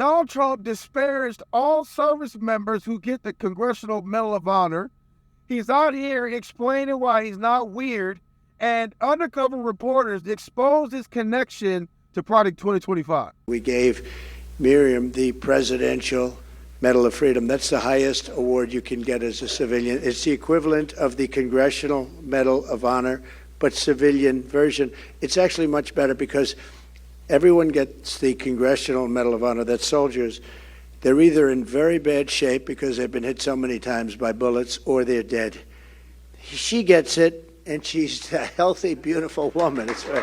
Donald Trump disparaged all service members who get the Congressional Medal of Honor. He's out here explaining why he's not weird, and undercover reporters exposed his connection to Project 2025. We gave Miriam the Presidential Medal of Freedom. That's the highest award you can get as a civilian. It's the equivalent of the Congressional Medal of Honor, but civilian version. It's actually much better because everyone gets the Congressional Medal of Honor. That's soldiers. They're either in very bad shape because they've been hit so many times by bullets, or they're dead. She gets it, and she's a healthy, beautiful woman. It's right.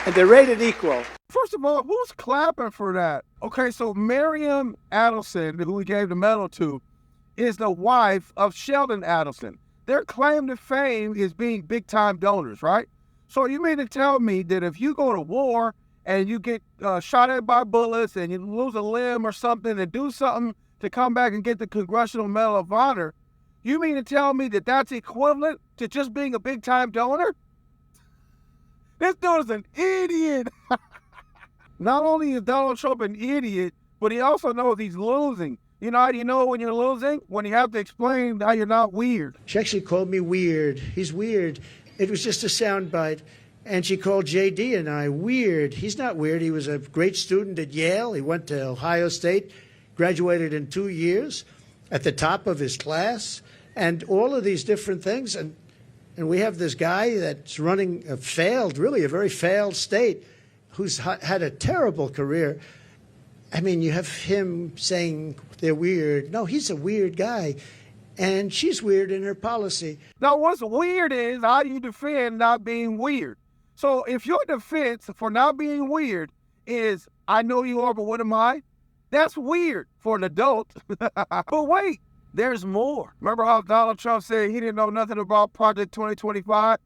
And they're rated equal. First of all, who's clapping for that? Okay, so Miriam Adelson, who we gave the medal to, is the wife of Sheldon Adelson. Their claim to fame is being big-time donors, right? So you mean to tell me that if you go to war and you get shot at by bullets and you lose a limb or something and do something to come back and get the Congressional Medal of Honor, you mean to tell me that that's equivalent to just being a big-time donor? This dude is an idiot. Not only is Donald Trump an idiot, but he also knows he's losing. You know how you know when you're losing? When you have to explain how you're not weird. She actually called me weird. He's weird. It was just a soundbite. And she called J.D. and I weird. He's not weird. He was a great student at Yale. He went to Ohio State, graduated in 2 years, at the top of his class, and all of these different things. And we have this guy that's running a very failed state, who's had a terrible career. I mean, you have him saying they're weird. No, he's a weird guy. And she's weird in her policy. Now, what's weird is how you defend not being weird. So if your defense for not being weird is, I know you are, but what am I? That's weird for an adult. But wait, there's more. Remember how Donald Trump said he didn't know nothing about Project 2025?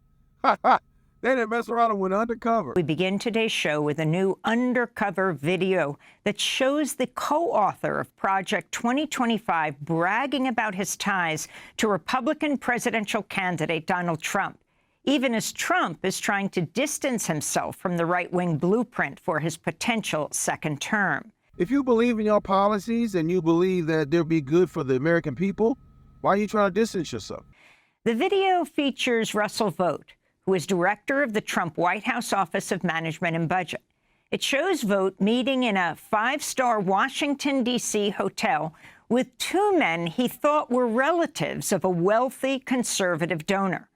They didn't mess around and went undercover. We begin today's show with a new undercover video that shows the co-author of Project 2025 bragging about his ties to Republican presidential candidate Donald Trump, even as Trump is trying to distance himself from the right-wing blueprint for his potential second term. If you believe in your policies and you believe that they'll be good for the American people, why are you trying to distance yourself? The video features Russell Vought, who is director of the Trump White House Office of Management and Budget. It shows Vought meeting in a five-star Washington, D.C. hotel with two men he thought were relatives of a wealthy conservative donor.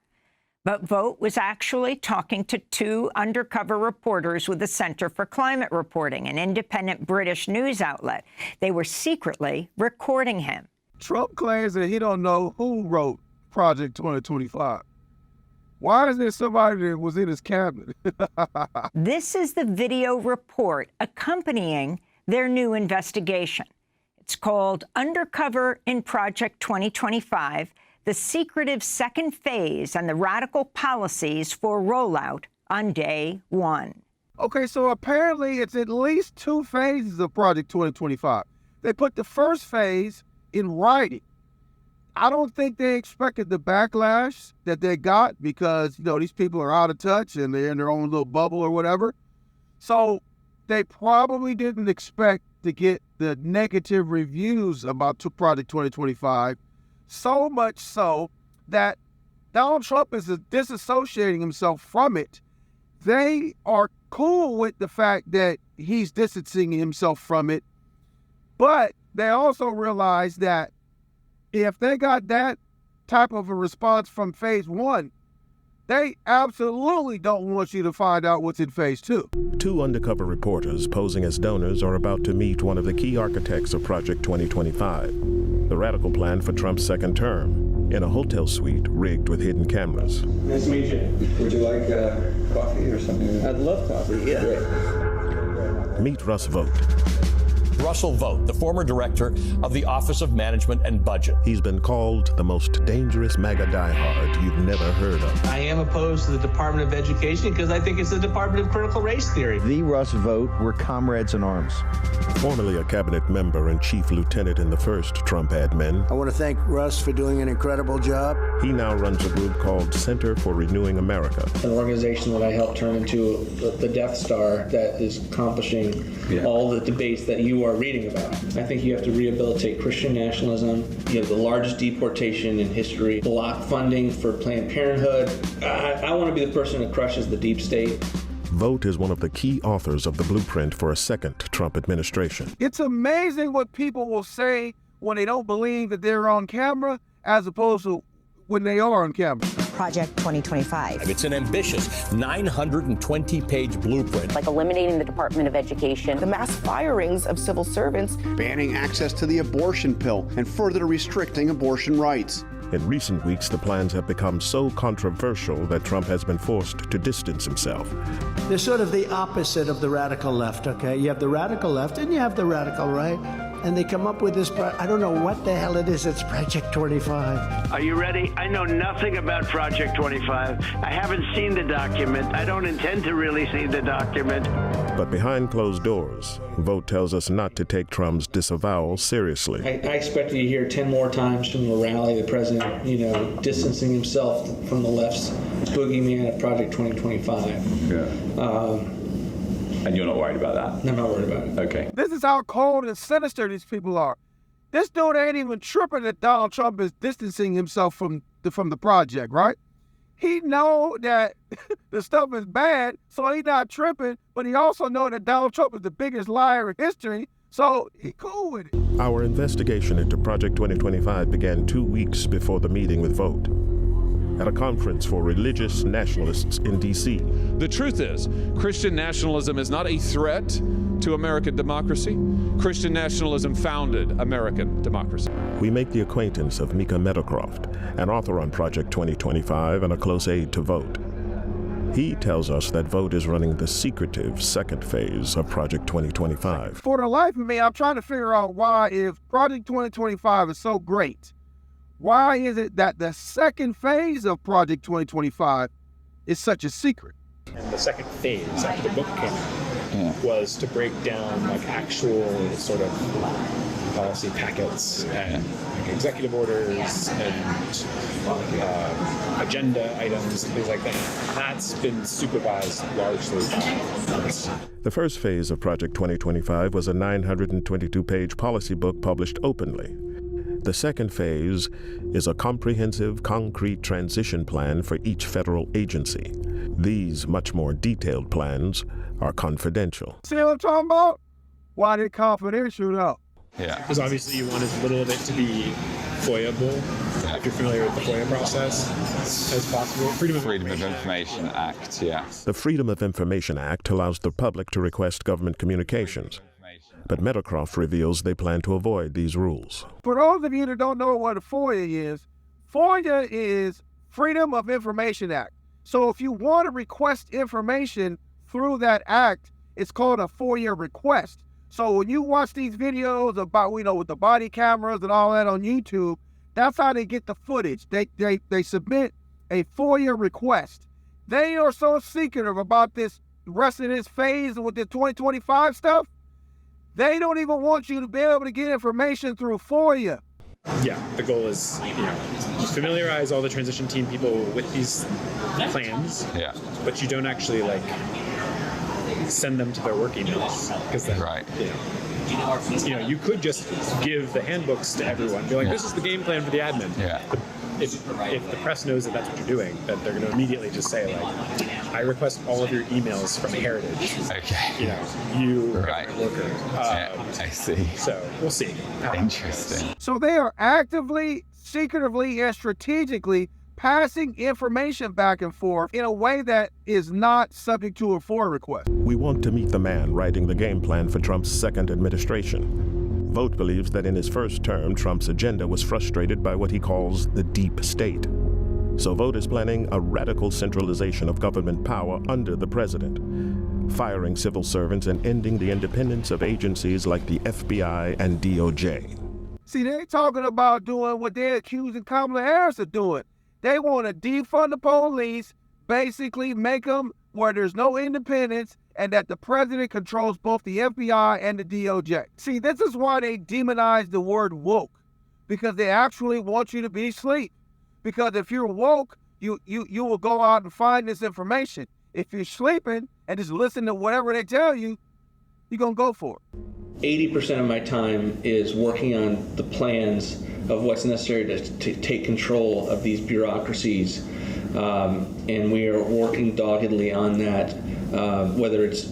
But Vought was actually talking to two undercover reporters with the Center for Climate Reporting, an independent British news outlet. They were secretly recording him. Trump claims that he don't know who wrote Project 2025. Why is there somebody that was in his cabinet? This is the video report accompanying their new investigation. It's called Undercover in Project 2025, the secretive second phase and the radical policies for rollout on day one. Okay, so apparently it's at least two phases of Project 2025. They put the first phase in writing. I don't think they expected the backlash that they got because, these people are out of touch and they're in their own little bubble or whatever. So they probably didn't expect to get the negative reviews about Project 2025, so much so that Donald Trump is disassociating himself from it. They are cool with the fact that he's distancing himself from it, but they also realize that if they got that type of a response from phase one, they absolutely don't want you to find out what's in phase two. Two undercover reporters posing as donors are about to meet one of the key architects of Project 2025, the radical plan for Trump's second term, in a hotel suite rigged with hidden cameras. Nice to meet you. Would you like coffee or something? I'd love coffee, yeah. Meet Russ Vought, Russell Vogt, the former director of the Office of Management and Budget. He's been called the most dangerous MAGA diehard you've never heard of. I am opposed to the Department of Education because I think it's the Department of Critical Race Theory. The Russ Vogt were comrades in arms. Formerly a cabinet member and chief lieutenant in the first Trump admin, I want to thank Russ for doing an incredible job. he now runs a group called Center for Renewing America. An organization that I helped turn into the Death Star that is accomplishing all the debates that you are reading about. I think you have to rehabilitate Christian nationalism. You have the largest deportation in history, block funding for Planned Parenthood. I want to be the person that crushes the deep state. Vogt is one of the key authors of the blueprint for a second Trump administration. It's amazing what people will say when they don't believe that they're on camera as opposed to when they are on camera. Project 2025. It's an ambitious 920-page blueprint. Like eliminating the Department of Education. The mass firings of civil servants. Banning access to the abortion pill and further restricting abortion rights. In recent weeks, the plans have become so controversial that Trump has been forced to distance himself. They're sort of the opposite of the radical left, okay? You have the radical left and you have the radical right. And they come up with this, I don't know what the hell it is, it's Project 25. Are you ready? I know nothing about Project 25. I haven't seen the document. I don't intend to really see the document. But behind closed doors, Vogt tells us not to take Trump's disavowal seriously. I expect you to hear 10 more times from the rally, the president, distancing himself from the left's boogeyman of Project 2025. Yeah. And you're not worried about that? I'm not worried about it. Okay. This is how cold and sinister these people are. This dude ain't even tripping that Donald Trump is distancing himself from the project, right? He know that the stuff is bad, so he not tripping, but he also know that Donald Trump is the biggest liar in history, so he cool with it. Our investigation into Project 2025 began 2 weeks before the meeting with Vogt at a conference for religious nationalists in D.C. The truth is, Christian nationalism is not a threat to American democracy. Christian nationalism founded American democracy. We make the acquaintance of Mika Meadowcroft, an author on Project 2025 and a close aide to Vogt. He tells us that Vogt is running the secretive second phase of Project 2025. For the life of me, I'm trying to figure out why, if Project 2025 is so great, why is it that the second phase of Project 2025 is such a secret? And the second phase after the book came out was to break down like actual sort of policy packets and executive orders and agenda items and things like that. That's been supervised largely by us. The first phase of Project 2025 was a 922-page policy book published openly. The second phase is a comprehensive, concrete transition plan for each federal agency. These much more detailed plans are confidential. See what I'm talking about? Why they're confidential though? Yeah. Because obviously you want as little of it to be FOIA-able, if you're familiar with the FOIA process, as possible. Freedom of Information Act, yeah. The Freedom of Information Act allows the public to request government communications. But Meadowcroft reveals they plan to avoid these rules. For those of you that don't know what a FOIA is Freedom of Information Act. So if you want to request information through that act, it's called a FOIA request. So when you watch these videos about, with the body cameras and all that on YouTube, that's how they get the footage. They submit a FOIA request. They are so secretive about this rest of this phase with the 2025 stuff. They don't even want you to be able to get information through FOIA. Yeah, the goal is, just familiarize all the transition team people with these plans. Yeah. But you don't actually send them to their work emails because then, right. You could just give the handbooks to everyone. Be like, this is the game plan for the admin. Yeah. But if the press knows that that's what you're doing, that they're going to immediately just say, I request all of your emails from Heritage. Okay. You right. Worker. I see. So we'll see. Interesting. So they are actively, secretively, and strategically passing information back and forth in a way that is not subject to a FOIA request. We want to meet the man writing the game plan for Trump's second administration. Vogt believes that in his first term, Trump's agenda was frustrated by what he calls the deep state. So Vogt is planning a radical centralization of government power under the president. firing civil servants and ending the independence of agencies like the FBI and DOJ. See, they talking about doing what they're accusing Kamala Harris of doing. They want to defund the police, basically make them where there's no independence and that the president controls both the FBI and the DOJ. See, this is why they demonize the word woke, because they actually want you to be asleep. Because if you're woke, you will go out and find this information. If you're sleeping and just listen to whatever they tell you, you're going to go for it. 80% of my time is working on the plans of what's necessary to take control of these bureaucracies. And we are working doggedly on that, whether it's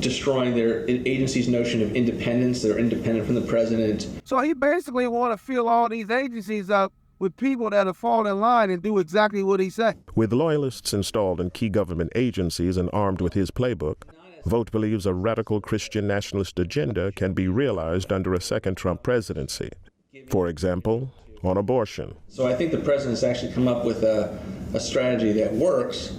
destroying their agency's notion of independence. They're independent from the president. So he basically want to fill all these agencies up with people that will fall in line and do exactly what he said. With loyalists installed in key government agencies and armed with his playbook, Vogt believes a radical Christian nationalist agenda can be realized under a second Trump presidency. For example, on abortion. So I think the president's actually come up with a strategy that works,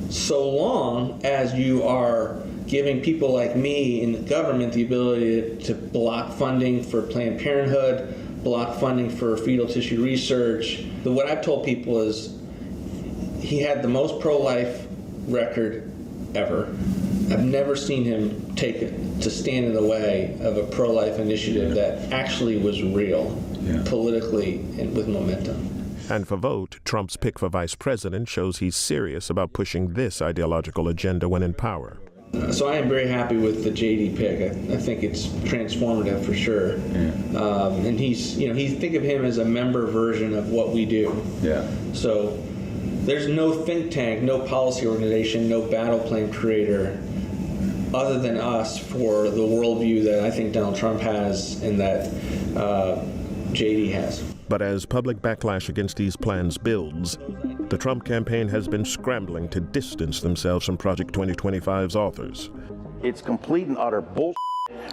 so long as you are giving people like me in the government the ability to block funding for Planned Parenthood, block funding for fetal tissue research. What I've told people is he had the most pro-life record ever. I've never seen him take it to stand in the way of a pro-life initiative that actually was real, politically and with momentum. And for Vogt, Trump's pick for vice president shows he's serious about pushing this ideological agenda when in power. So I am very happy with the JD pick. I think it's transformative for sure. And he's, think of him as a member version of what we do. So there's no think tank, no policy organization, no battle plan creator other than us for the worldview that I think Donald Trump has and that JD has. But as public backlash against these plans builds, the Trump campaign has been scrambling to distance themselves from Project 2025's authors. It's complete and utter bullshit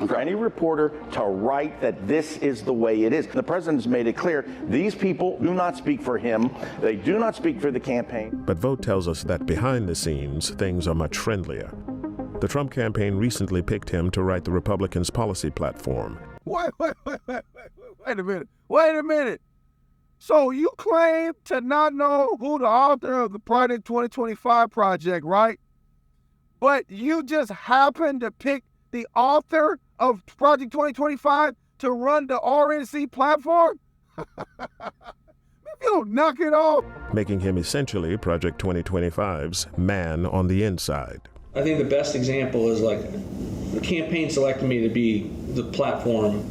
for any reporter to write that this is the way it is. The president's made it clear these people do not speak for him. They do not speak for the campaign. But Vogt tells us that behind the scenes, things are much friendlier. The Trump campaign recently picked him to write the Republicans' policy platform. Wait a minute. So you claim to not know who the author of the Project 2025 project, right? But you just happen to pick the author of Project 2025 to run the RNC platform? You don't knock it off. Making him essentially Project 2025's man on the inside. I think the best example is like the campaign selected me to be the platform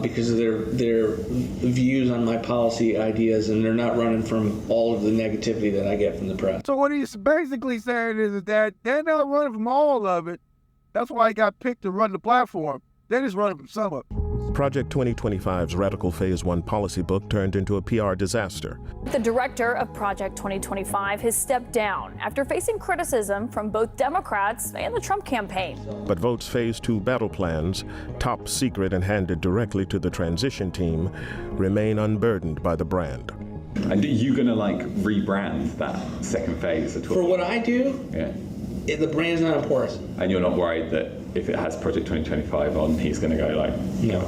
because of their views on my policy ideas, and they're not running from all of the negativity that I get from the press. So what he's basically saying is that they're not running from all of it. That's why he got picked to run the platform. They're just running from some of it. Project 2025's Radical Phase 1 policy book turned into a PR disaster. The director of Project 2025 has stepped down after facing criticism from both Democrats and the Trump campaign. But Vogt's Phase 2 battle plans, top secret and handed directly to the transition team, remain unburdened by the brand. And are you going to rebrand that second phase at all? For what I do? The brand's not important. And you're not worried that if it has Project 2025 on, he's going to go no.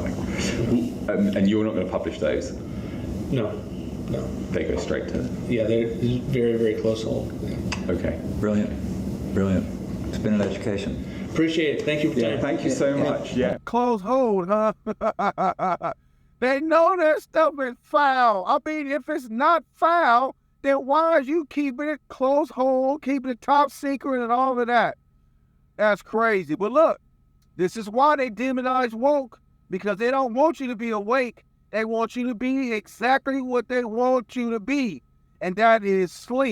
And you're not going to publish those? No. They go straight to... Yeah, they're very, very close hold. Yeah. Okay. Brilliant. It's been an education. Appreciate it. Thank you for your time. Thank you so much. Close hold, huh? They know that stuff is foul. I mean, if it's not foul, then why are you keeping it close hold, keeping it top secret and all of that? That's crazy. But look, this is why they demonize woke, because they don't want you to be awake. They want you to be exactly what they want you to be, and that is sleep.